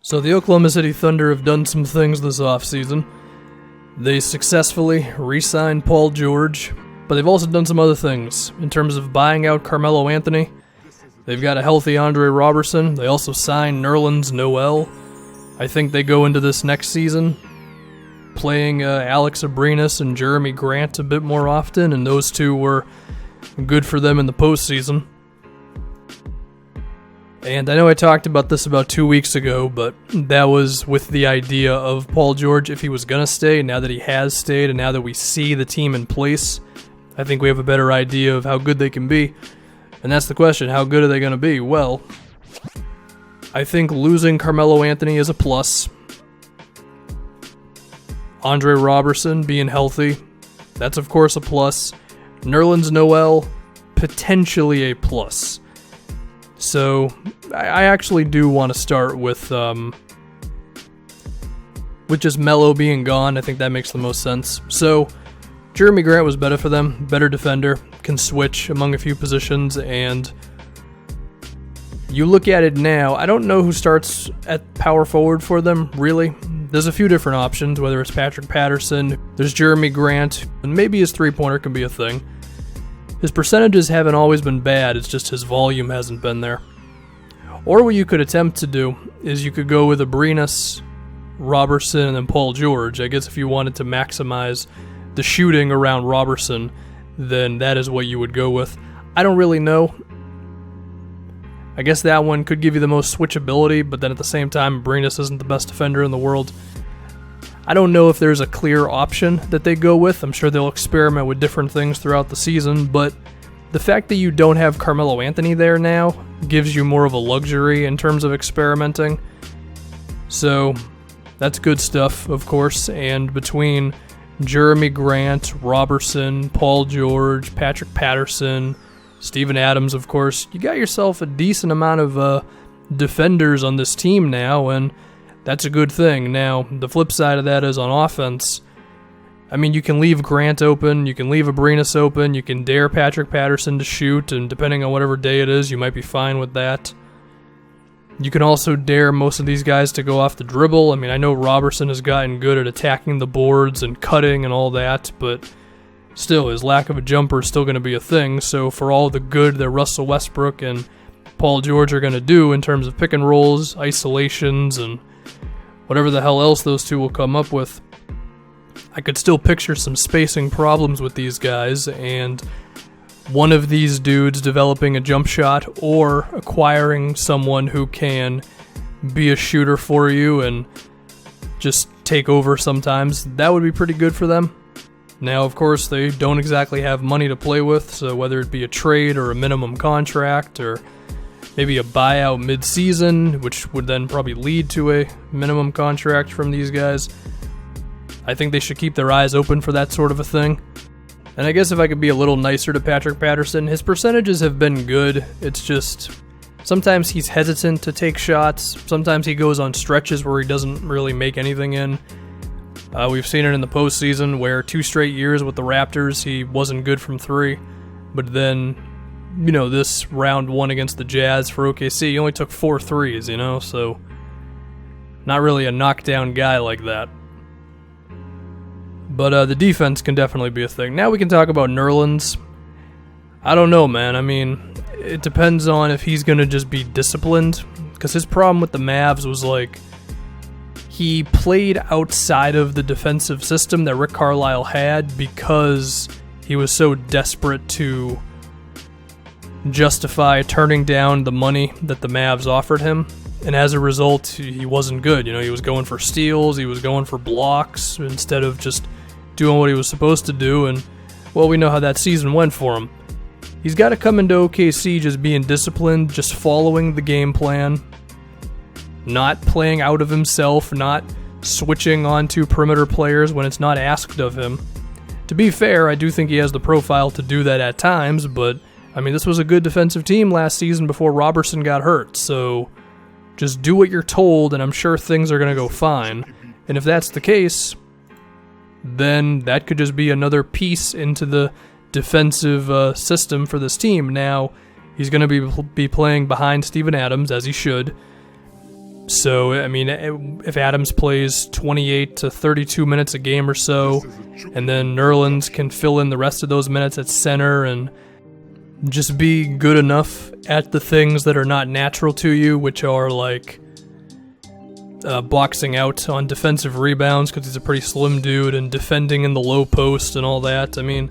So the Oklahoma City Thunder have done some things this offseason. They successfully re-signed Paul George, but they've also done some other things in terms of buying out Carmelo Anthony. They've got a healthy Andre Robertson. They also signed Nerlens Noel. I think they go into this next season playing Alex Abrinas and Jeremy Grant a bit more often, and those two were good for them in the postseason. And I know I talked about this about 2 weeks ago, but that was with the idea of Paul George, if he was going to stay. Now that he has stayed, and now that we see the team in place, I think we have a better idea of how good they can be. And that's the question, how good are they going to be? Well, I think losing Carmelo Anthony is a plus. Andre Robertson being healthy, that's of course a plus. Nerlens Noel, potentially a plus. So, I actually do want to start with just Melo being gone. I think that makes the most sense. So, Jeremy Grant was better for them, better defender, can switch among a few positions, and you look at it now, I don't know who starts at power forward for them, really. There's a few different options, whether it's Patrick Patterson, there's Jeremy Grant, and maybe his three-pointer can be a thing. His percentages haven't always been bad, it's just his volume hasn't been there. Or what you could attempt to do is you could go with Abrinas, Robertson, and then Paul George. I guess if you wanted to maximize the shooting around Robertson, then that is what you would go with. I don't really know. I guess that one could give you the most switchability, but then at the same time, Abrinas isn't the best defender in the world. I don't know if there's a clear option that they go with. I'm sure they'll experiment with different things throughout the season, but the fact that you don't have Carmelo Anthony there now gives you more of a luxury in terms of experimenting. So that's good stuff, of course, and between Jeremy Grant, Robertson, Paul George, Patrick Patterson, Steven Adams, of course, you got yourself a decent amount of defenders on this team now, and that's a good thing. Now, the flip side of that is on offense. I mean, you can leave Grant open, you can leave Abrinas open, you can dare Patrick Patterson to shoot, and depending on whatever day it is, you might be fine with that. You can also dare most of these guys to go off the dribble. I mean, I know Robertson has gotten good at attacking the boards and cutting and all that, but still, his lack of a jumper is still going to be a thing, so for all the good that Russell Westbrook and Paul George are going to do in terms of pick and rolls, isolations, and whatever the hell else those two will come up with, I could still picture some spacing problems with these guys, and one of these dudes developing a jump shot or acquiring someone who can be a shooter for you and just take over sometimes. That would be pretty good for them. Now, of course, they don't exactly have money to play with, so whether it be a trade or a minimum contract or maybe a buyout mid-season, which would then probably lead to a minimum contract from these guys, I think they should keep their eyes open for that sort of a thing. And I guess if I could be a little nicer to Patrick Patterson, his percentages have been good. It's just sometimes he's hesitant to take shots. Sometimes he goes on stretches where he doesn't really make anything in. We've seen it in the postseason where 2 straight years with the Raptors, he wasn't good from 3. But then, you know, this round 1 against the Jazz for OKC, he only took 4 threes, you know, so not really a knockdown guy like that. But the defense can definitely be a thing. Now we can talk about Nerlens. I don't know, man. I mean, it depends on if he's going to just be disciplined, because his problem with the Mavs was, like, he played outside of the defensive system that Rick Carlisle had because he was so desperate to justify turning down the money that the Mavs offered him. And as a result, he wasn't good. You know, he was going for steals, he was going for blocks instead of just doing what he was supposed to do. And, well, we know how that season went for him. He's got to come into OKC just being disciplined, just following the game plan, not playing out of himself, not switching onto perimeter players when it's not asked of him. To be fair, I do think he has the profile to do that at times, but, I mean, this was a good defensive team last season before Robertson got hurt, so just do what you're told, and I'm sure things are going to go fine. And if that's the case, then that could just be another piece into the defensive system for this team. Now, he's going to be playing behind Steven Adams, as he should. So, I mean, if Adams plays 28 to 32 minutes a game or so, and then Nerlens can fill in the rest of those minutes at center and just be good enough at the things that are not natural to you, which are like boxing out on defensive rebounds because he's a pretty slim dude, and defending in the low post and all that. I mean,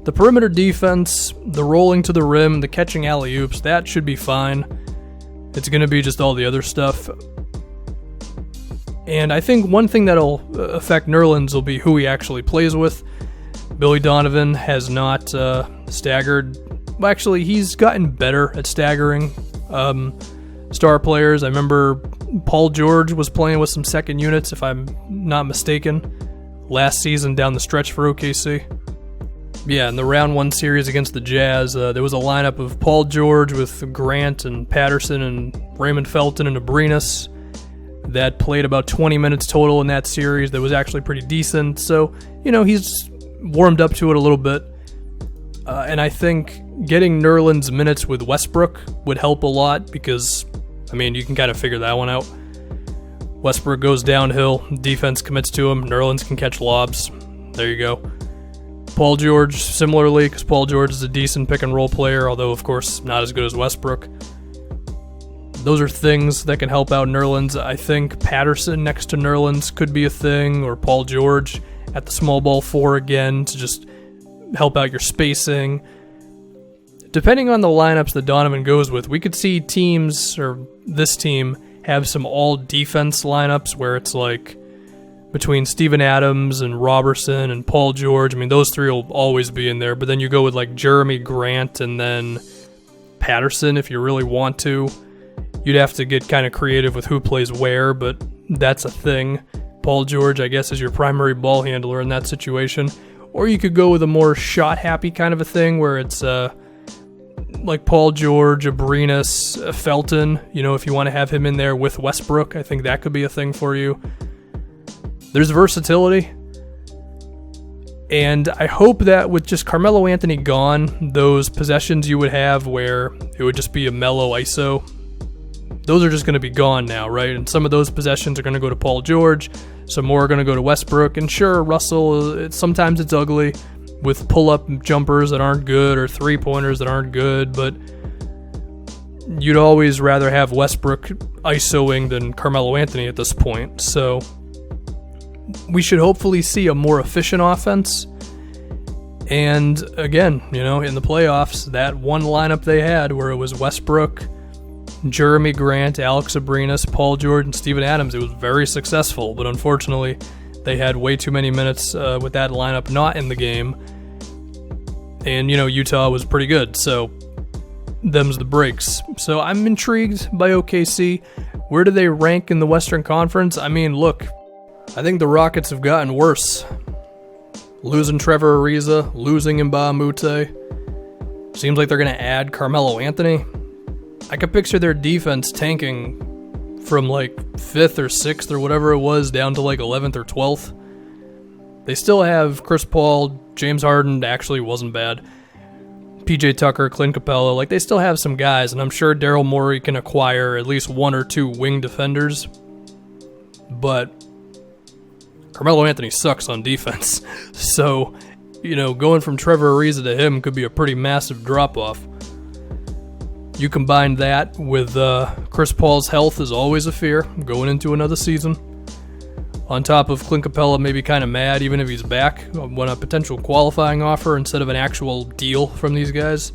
the perimeter defense, the rolling to the rim, the catching alley-oops, that should be fine. It's going to be just all the other stuff. And I think one thing that'll affect Nerlens will be who he actually plays with. Billy Donovan has not staggered. Well, actually, he's gotten better at staggering star players. I remember Paul George was playing with some second units, if I'm not mistaken, last season down the stretch for OKC. Yeah, in the round 1 series against the Jazz, there was a lineup of Paul George with Grant and Patterson and Raymond Felton and Abrinas that played about 20 minutes total in that series. That was actually pretty decent. So, he's warmed up to it a little bit. And I think getting Nerlens minutes with Westbrook would help a lot because, you can kind of figure that one out. Westbrook goes downhill, defense commits to him, Nerlens can catch lobs. There you go. Paul George, similarly, because Paul George is a decent pick-and-roll player, although, of course, not as good as Westbrook. Those are things that can help out Nerlens. I think Patterson next to Nerlens could be a thing, or Paul George at the small ball 4 again to just help out your spacing. Depending on the lineups that Donovan goes with, we could see teams, or this team, have some all-defense lineups where it's like between Steven Adams and Robertson and Paul George. Those three will always be in there, but then you go with like Jeremy Grant and then Patterson if you really want to. You'd have to get kind of creative with who plays where, but that's a thing. Paul George, I guess, is your primary ball handler in that situation. Or you could go with a more shot-happy kind of a thing where it's like Paul George, Abrinas, Felton, if you want to have him in there with Westbrook. I think that could be a thing for you. There's versatility. And I hope that with just Carmelo Anthony gone, those possessions you would have where it would just be a mellow ISO, those are just going to be gone now, right? And some of those possessions are going to go to Paul George. Some more are going to go to Westbrook. And sure, Russell, sometimes it's ugly with pull-up jumpers that aren't good or three-pointers that aren't good, but you'd always rather have Westbrook ISOing than Carmelo Anthony at this point. So we should hopefully see a more efficient offense. And again, in the playoffs, that one lineup they had where it was Westbrook, Jeremy Grant, Alex Abrinas, Paul George, and Steven Adams, it was very successful, but unfortunately they had way too many minutes with that lineup not in the game. And, Utah was pretty good, so them's the breaks. So I'm intrigued by OKC. Where do they rank in the Western Conference? Look, I think the Rockets have gotten worse. Losing Trevor Ariza, losing Mbah Moute. Seems like they're going to add Carmelo Anthony. I could picture their defense tanking from like 5th or 6th or whatever it was down to like 11th or 12th. They still have Chris Paul, James Harden actually wasn't bad, PJ Tucker, Clint Capella. Like, they still have some guys, and I'm sure Daryl Morey can acquire at least 1 or 2 wing defenders. But Carmelo Anthony sucks on defense. So, going from Trevor Ariza to him could be a pretty massive drop-off. You combine that with Chris Paul's health is always a fear going into another season. On top of Clint Capella maybe kind of mad even if he's back on a potential qualifying offer instead of an actual deal from these guys.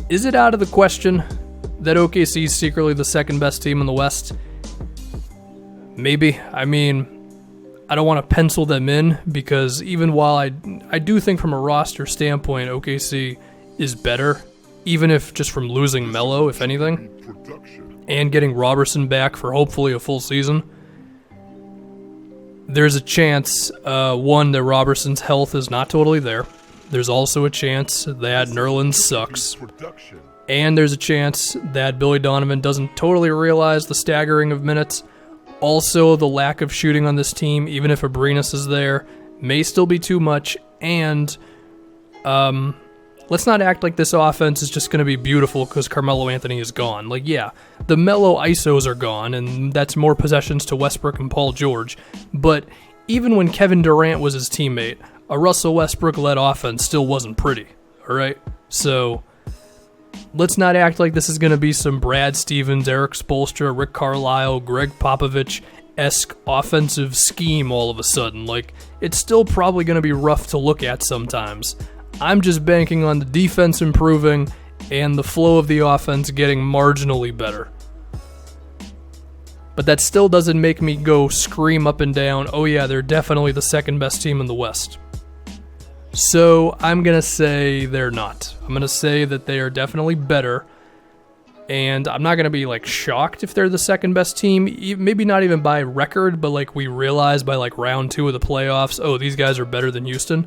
Is it out of the question that OKC is secretly the second best team in the West? Maybe. I don't want to pencil them in because even while I do think from a roster standpoint OKC is better, even if just from losing Melo, if anything, and getting Robertson back for hopefully a full season, there's a chance, one, that Robertson's health is not totally there. There's also a chance that Nerlens sucks. And there's a chance that Billy Donovan doesn't totally realize the staggering of minutes. Also, the lack of shooting on this team, even if Abrinas is there, may still be too much. And let's not act like this offense is just going to be beautiful because Carmelo Anthony is gone. Like, yeah, the Melo ISOs are gone, and that's more possessions to Westbrook and Paul George. But even when Kevin Durant was his teammate, a Russell Westbrook-led offense still wasn't pretty, all right? So let's not act like this is going to be some Brad Stevens, Eric Spoelstra, Rick Carlisle, Greg Popovich-esque offensive scheme all of a sudden. Like, it's still probably going to be rough to look at sometimes. I'm just banking on the defense improving and the flow of the offense getting marginally better. But that still doesn't make me go scream up and down, oh yeah, they're definitely the second best team in the West. So I'm going to say they're not. I'm going to say that they are definitely better. And I'm not going to be like shocked if they're the second best team. Maybe not even by record, but like we realize by like round 2 of the playoffs, oh, these guys are better than Houston.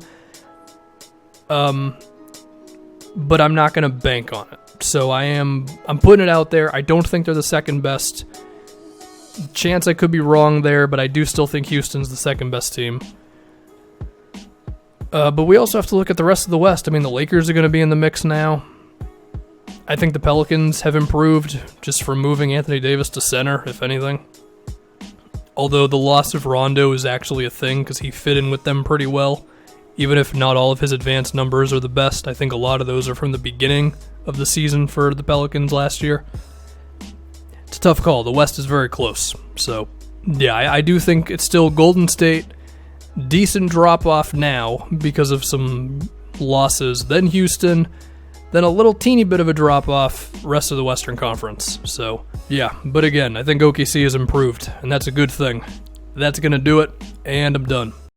But I'm not going to bank on it. So I'm putting it out there. I don't think they're the second best. Chance I could be wrong there, but I do still think Houston's the second best team. But we also have to look at the rest of the West. I mean, the Lakers are going to be in the mix now. I think the Pelicans have improved just from moving Anthony Davis to center, if anything. Although the loss of Rondo is actually a thing because he fit in with them pretty well. Even if not all of his advanced numbers are the best, I think a lot of those are from the beginning of the season for the Pelicans last year. It's a tough call. The West is very close. So, yeah, I do think it's still Golden State. Decent drop-off now because of some losses. Then Houston. Then a little teeny bit of a drop-off rest of the Western Conference. So, yeah. But again, I think OKC has improved, and that's a good thing. That's going to do it, and I'm done.